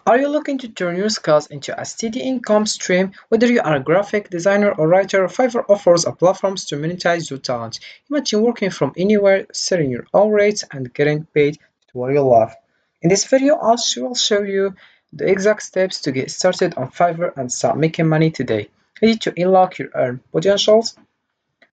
Are you looking to turn your skills into a steady income stream? Whether you are a graphic designer or writer, Fiverr offers a platform to monetize your talent. Imagine working from anywhere, setting your own rates, and getting paid to what you love. In this video, I will show you the exact steps to get started on Fiverr and start making money today. Ready to unlock your earn potentials?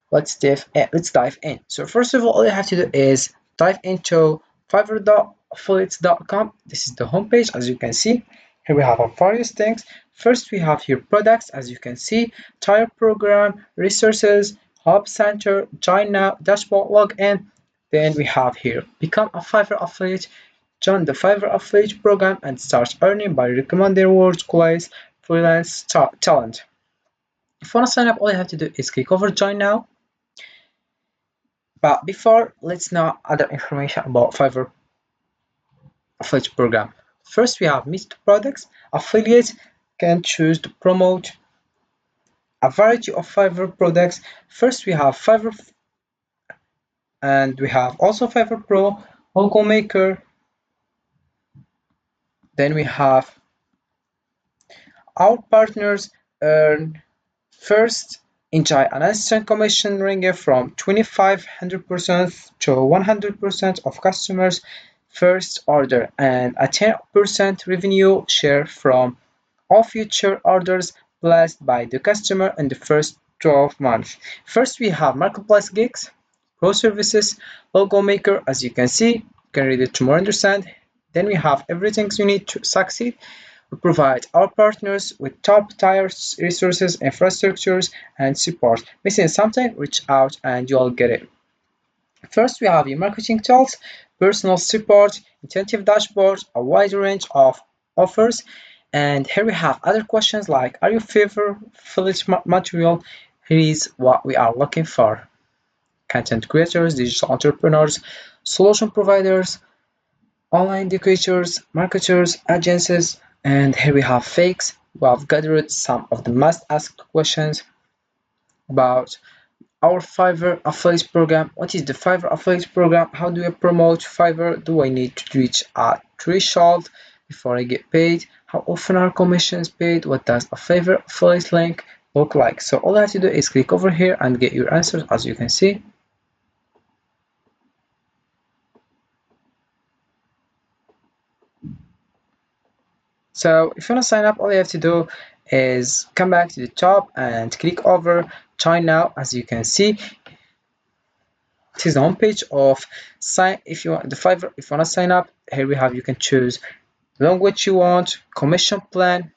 Let's dive in. So first of all you have to do is dive into fiverr.affiliates.com. This is the homepage. As you can see, here we have various things. First we have here products, as you can see, tire program, resources, hub center, join now, dashboard, login. Then we have here become a Fiverr affiliate. Join the Fiverr affiliate program and start earning by recommending world-class freelance talent. If you want to sign up, all you have to do is click over join now. But before, let's know other information about Fiverr affiliate program. First, we have mixed products. Affiliates can choose to promote a variety of Fiverr products. First, we have Fiverr, and we have also Fiverr Pro, Logo Maker. Then we have our partners earn first enjoy an instant commission ranging from 2500% to 100% of customers' first order and a 10% revenue share from all future orders placed by the customer in the first 12 months. First, we have marketplace gigs, pro services, logo maker. As you can see, you can read it to more understand. Then we have everything you need to succeed. We provide our partners with top-tier resources, infrastructures, and support. Missing something? Reach out and you'll get it. First, we have your marketing tools, personal support, intuitive dashboards, a wide range of offers. And here we have other questions like, are you Fiverr affiliate material? Here is what we are looking for. Content creators, digital entrepreneurs, solution providers, online educators, marketers, agencies, and here we have fakes. We have gathered some of the most asked questions about our Fiverr affiliate program. What is the Fiverr affiliate program? How do I promote Fiverr? Do I need to reach a threshold before I get paid? How often are commissions paid? What does a Fiverr affiliate link look like? So all I have to do is click over here and get your answers, as you can see. So if you want to sign up, all you have to do is come back to the top and click over join now. As you can see, this is the homepage of sign. If you want the Fiverr, if you want to sign up, here we have, you can choose the language you want, commission plan,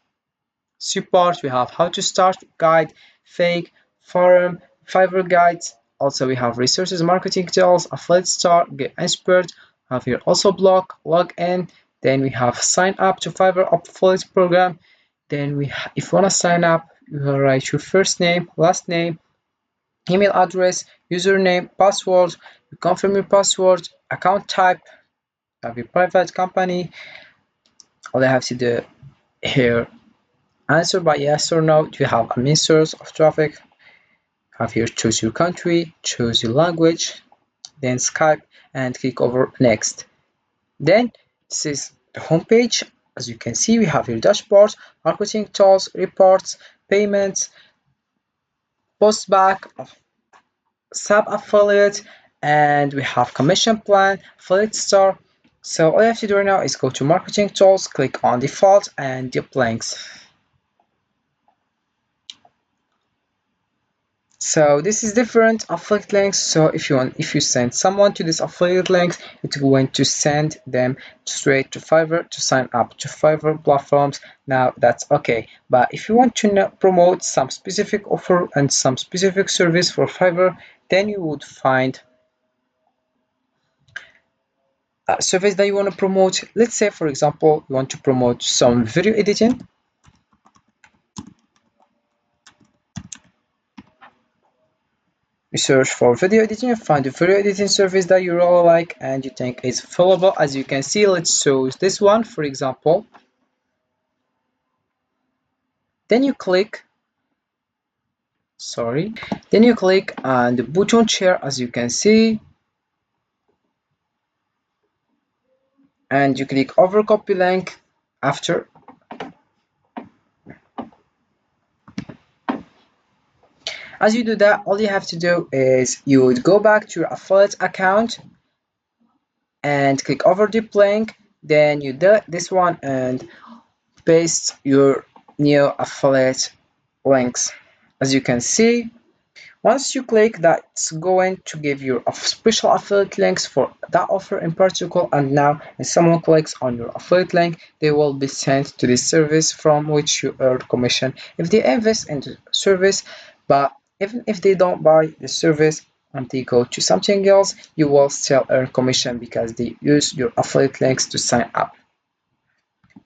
support. We have how to start guide, fake, forum, Fiverr guides. Also we have resources, marketing tools, affiliate start, get inspired. We have here also blog, login. Then we have sign up to Fiverr affiliate program. Then if you want to sign up, you will write your first name, last name, email address, username, password. You confirm your password, account type, have your private company. All you have to do here, answer by yes or no. Do you have a main source of traffic? Have here choose your country, choose your language, then Skype, and click over next. Then this is the homepage. As you can see, we have your dashboard, marketing tools, reports, payments, postback, sub affiliate, and we have commission plan, affiliate store. So all you have to do right now is go to marketing tools, click on default and dip links. So this is different affiliate links. So if you send someone to this affiliate links, it's going to send them straight to Fiverr to sign up to Fiverr platforms. Now that's okay. But if you want to promote some specific offer and some specific service for Fiverr, then you would find a service that you want to promote. Let's say, for example, you want to promote some video editing. You search for video editing, find a video editing service that you really like and you think is available. As you can see, let's choose this one, for example. Then you click on the button share, as you can see, and you click over copy link. After As you do that, all you have to do is you would go back to your affiliate account and click over the link, then you delete this one and paste your new affiliate links. As you can see, once you click, that's going to give you a special affiliate links for that offer in particular, and now if someone clicks on your affiliate link, they will be sent to this service from which you earn commission if they invest in the service. But even if they don't buy the service and they go to something else, you will still earn commission because they use your affiliate links to sign up.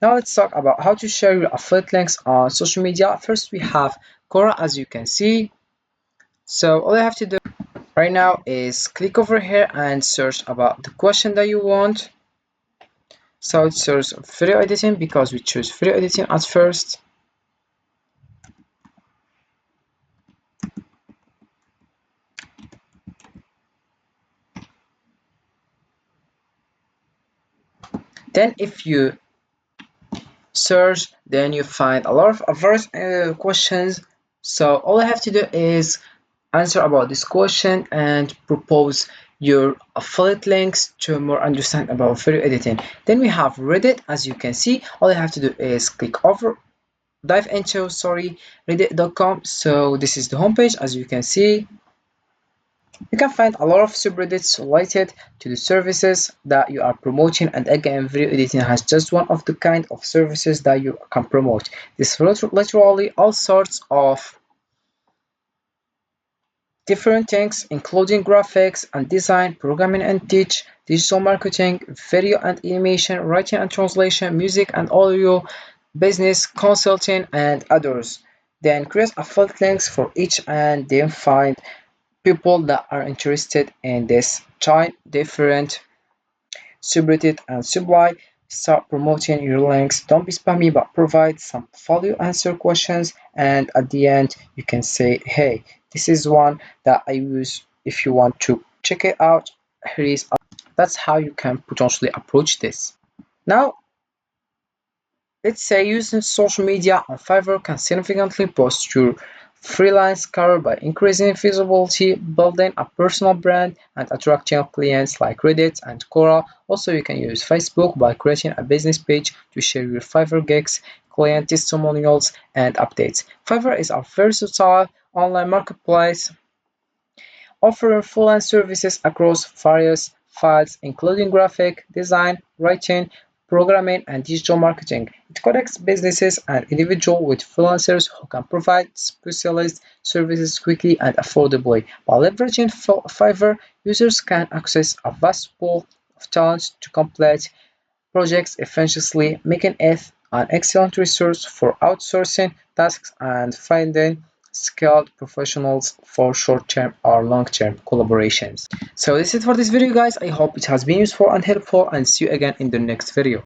Now let's talk about how to share your affiliate links on social media. First we have Quora, as you can see. So all you have to do right now is click over here and search about the question that you want. So it search video editing because we choose video editing at first. Then if you search, then you find a lot of various questions. So all you have to do is answer about this question and propose your affiliate links to more understand about video editing. Then we have Reddit. As you can see, all you have to do is dive into reddit.com. So this is the homepage. As you can see, you can find a lot of subreddits related to the services that you are promoting, and again, video editing has just one of the kind of services that you can promote. This literally all sorts of different things, including graphics and design, programming and teach, digital marketing, video and animation, writing and translation, music and audio, business, consulting, and others. Then create affiliate links for each and then find people that are interested in this. Try different subreddit and supply. Start promoting your links. Don't be spammy, but provide some value answer questions. And at the end, you can say, hey, this is one that I use. If you want to check it out, here is. That's how you can potentially approach this. Now, let's say using social media on Fiverr can significantly boost your freelance career by increasing visibility, building a personal brand, and attracting clients like Reddit and Quora. Also, you can use Facebook by creating a business page to share your Fiverr gigs, client testimonials, and updates. Fiverr is a versatile online marketplace offering freelance services across various fields including graphic design, writing, programming, and digital marketing. It connects businesses and individuals with freelancers who can provide specialized services quickly and affordably. By leveraging Fiverr, users can access a vast pool of talent to complete projects efficiently, making it an excellent resource for outsourcing tasks and finding skilled professionals for short-term or long-term collaborations. So this is it for this video, guys. I hope it has been useful and helpful, and see you again in the next video.